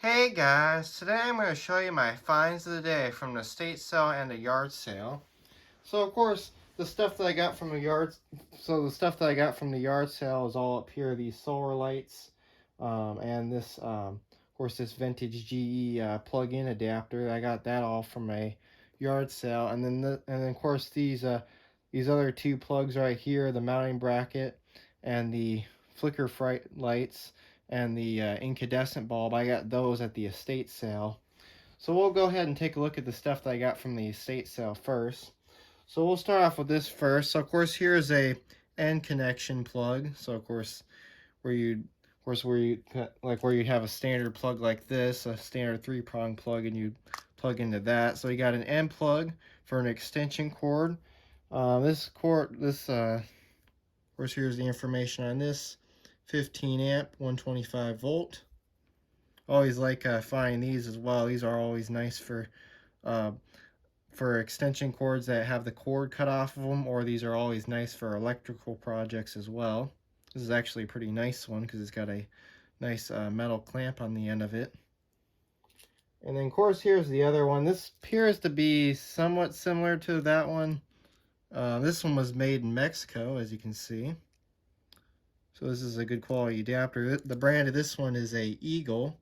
Hey guys, today I'm going to show you my finds of the day from the estate sale and a yard sale. So of course, the stuff that I got from the stuff that I got from the yard sale is all up here. These solar lights, and this, of course, this vintage GE plug-in adapter. I got that all from a yard sale, and then of course these other two plugs right here, the mounting bracket and the flicker fright lights and the incandescent bulb. I got those at the estate sale. So we'll go ahead and take a look at the stuff that I got from the estate sale first. So we'll start off with this first. So of course here's a end connection plug. So of course where you like where you have a standard plug like this, a standard 3-prong plug, and you plug into that. So you got an end plug for an extension cord. Of course here's the information on this. 15 amp, 125 volt. Always like finding these as well. These are always nice uh, for extension cords that have the cord cut off of them, or these are always nice for electrical projects as well. This is actually a pretty nice one because it's got a nice metal clamp on the end of it. And then of course here's the other one. This appears to be somewhat similar to that one. This one was made in Mexico, as you can see. So this is a good quality adapter. The brand of this one is a Eagle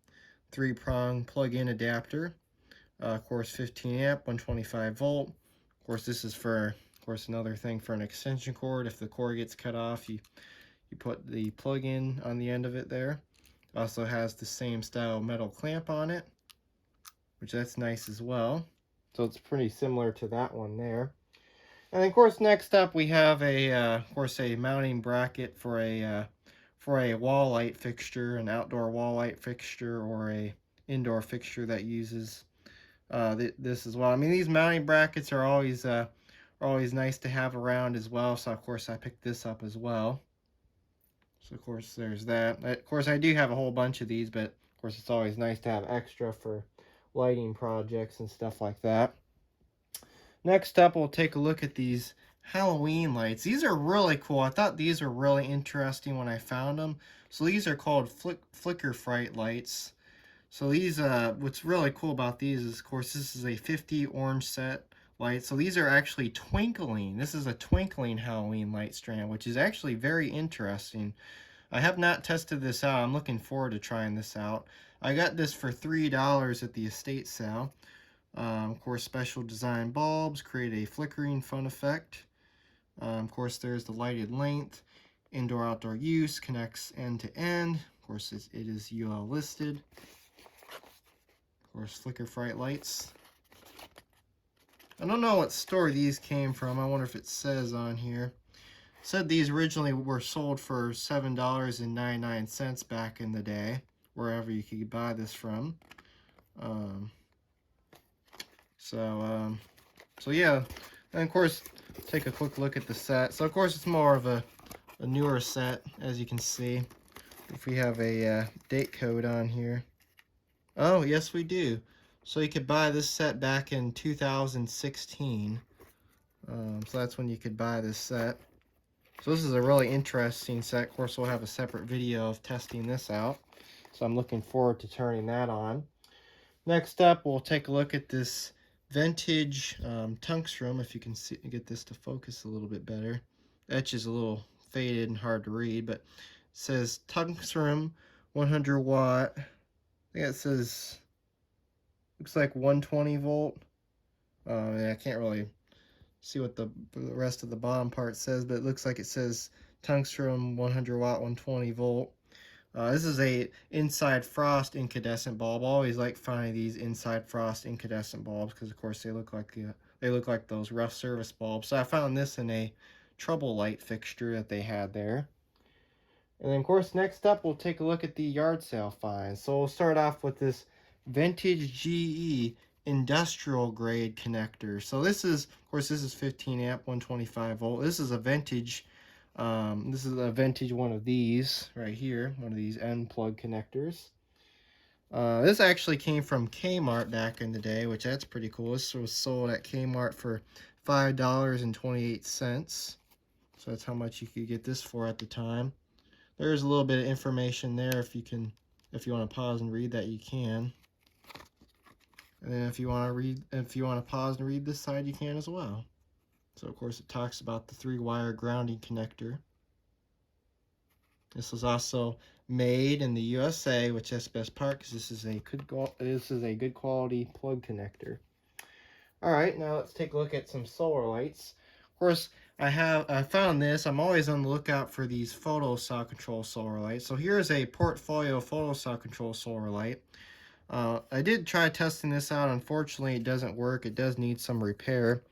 3-prong plug-in adapter. Of course 15 amp, 125 volt. Of course this is for, of course, another thing for an extension cord. If the cord gets cut off, you put the plug-in on the end of it there. It also has the same style metal clamp on it, which that's nice as well. So it's pretty similar to that one there. And of course, next up we have a mounting bracket for a wall light fixture, an outdoor wall light fixture, or a indoor fixture that uses this as well. I mean, these mounting brackets are always nice to have around as well. So of course I picked this up as well. So of course there's that. Of course I do have a whole bunch of these, but of course it's always nice to have extra for lighting projects and stuff like that. Next up, we'll take a look at these Halloween lights. These are really cool. I thought these were really interesting when I found them. So these are called flicker fright lights. So these, what's really cool about these is, of course, this is a 50 orange set light. So these are actually twinkling. This is a twinkling Halloween light strand, which is actually very interesting. I have not tested this out. I'm looking forward to trying this out. I got this for $3 at the estate sale. Of course, special design bulbs create a flickering fun effect. Of course, there's the lighted length. Indoor-outdoor use, connects end to end. Of course, it is UL listed. Of course, flicker fright lights. I don't know what store these came from. I wonder if it says on here. It said these originally were sold for $7.99 back in the day, wherever you could buy this from. So yeah, and of course, take a quick look at the set. So of course, it's more of a newer set, as you can see. If we have a date code on here. Oh, yes, we do. So you could buy this set back in 2016. So that's when you could buy this set. So this is a really interesting set. Of course, we'll have a separate video of testing this out. So I'm looking forward to turning that on. Next up, we'll take a look at this vintage tungstrum. If you can get this to focus a little bit better. The etch is a little faded and hard to read, but it says tungstrum 100 watt. I think it says, looks like 120 volt. I can't really see what the rest of the bottom part says, but it looks like it says tungstrum 100 watt, 120 volt. This is a inside frost incandescent bulb. I always like finding these inside frost incandescent bulbs because, of course, they look like those rough service bulbs. So I found this in a trouble light fixture that they had there. And then, of course, next up, we'll take a look at the yard sale finds. So we'll start off with this vintage GE industrial grade connector. So this is, of course, this is 15 amp, 125 volt. This is a vintage one of these right here, one of these end plug connectors. This actually came from Kmart back in the day, which that's pretty cool. This was sold at Kmart for $5.28. So that's how much you could get this for at the time. There's a little bit of information there if you can If you want to pause and read that, you can. And then if you want to pause and read this side, you can as well. So of course it talks about the 3-wire grounding connector. This was also made in the USA, which is the best part because this is a good quality plug connector. All right, now let's take a look at some solar lights. Of course, I found this. I'm always on the lookout for these photo cell control solar lights. So here's a portfolio photo cell control solar light. I did try testing this out. Unfortunately, it doesn't work. It does need some repair.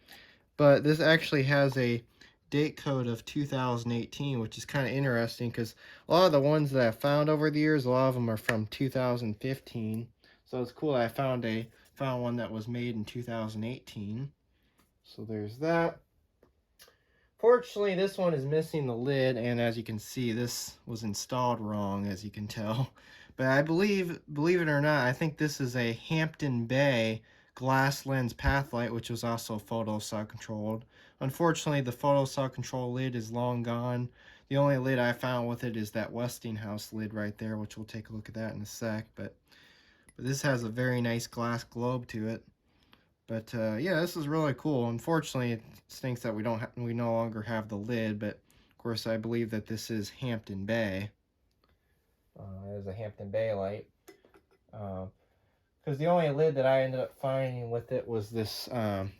But this actually has a date code of 2018, which is kind of interesting because a lot of the ones that I've found over the years, a lot of them are from 2015. So it's cool that I found one that was made in 2018. So there's that. Fortunately, this one is missing the lid, and as you can see, this was installed wrong, as you can tell. But I believe it or not, I think this is a Hampton Bay glass lens path light, which was also photo cell controlled. Unfortunately, the photo cell control lid is long gone. The only lid I found with it is that Westinghouse lid right there, which we'll take a look at that in a sec. But this has a very nice glass globe to it. But yeah, this is really cool. Unfortunately, it stinks that we no longer have the lid. But of course, I believe that this is Hampton Bay. It is a Hampton Bay light. Because the only lid that I ended up finding with it was this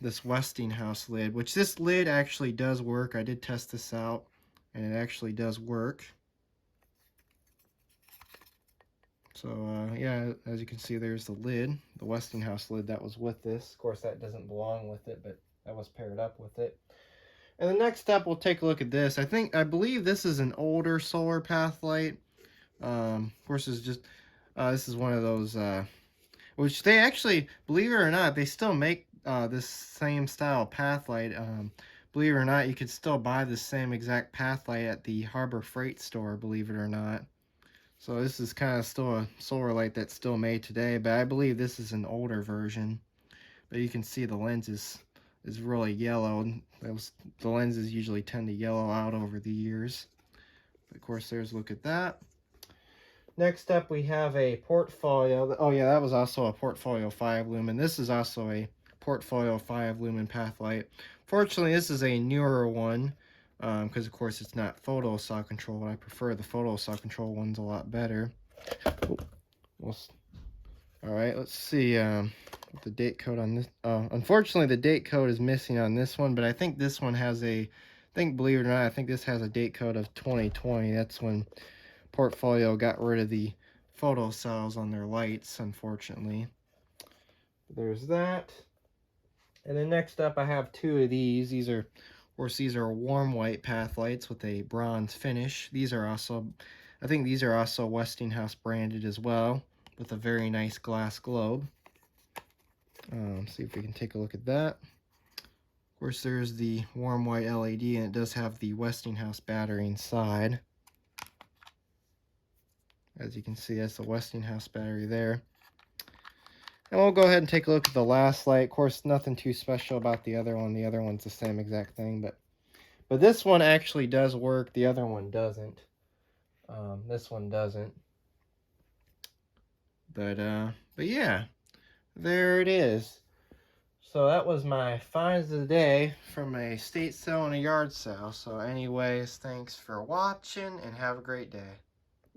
this Westinghouse lid, which this lid actually does work. I did test this out, and it actually does work. So yeah, as you can see, there's the lid, the Westinghouse lid that was with this. Of course, that doesn't belong with it, but that was paired up with it. And the next step, we'll take a look at this. I believe this is an older solar path light. Of course, it's just this is one of those, which they actually, believe it or not, they still make this same style path light. Believe it or not, you could still buy the same exact path light at the Harbor Freight store, believe it or not. So this is kind of still a solar light that's still made today, but I believe this is an older version. But you can see the lens is really yellow. The lenses usually tend to yellow out over the years. But of course, there's a look at that. Next up, we have a Portfolio. Oh yeah, that was also a Portfolio 5 lumen. This is also a Portfolio 5 lumen path light. Fortunately, this is a newer one. Because of course it's not photo cell control. I prefer the photo cell control ones a lot better. All right, let's see what the date code on this. Unfortunately, the date code is missing on this one, but I think this one has believe it or not, I think this has a date code of 2020. That's when Portfolio got rid of the photo cells on their lights, unfortunately. There's that. And then next up, I have two of these. These are warm white path lights with a bronze finish. These are also, I think these are also Westinghouse branded as well, with a very nice glass globe. See if we can take a look at that. Of course, there's the warm white LED, and it does have the Westinghouse battery inside. As you can see, that's the Westinghouse battery there. And we'll go ahead and take a look at the last light. Of course, nothing too special about the other one. The other one's the same exact thing, but this one actually does work. The other one doesn't. This one doesn't. But yeah, there it is. So that was my finds of the day from a state sale and a yard sale. So anyways, thanks for watching and have a great day.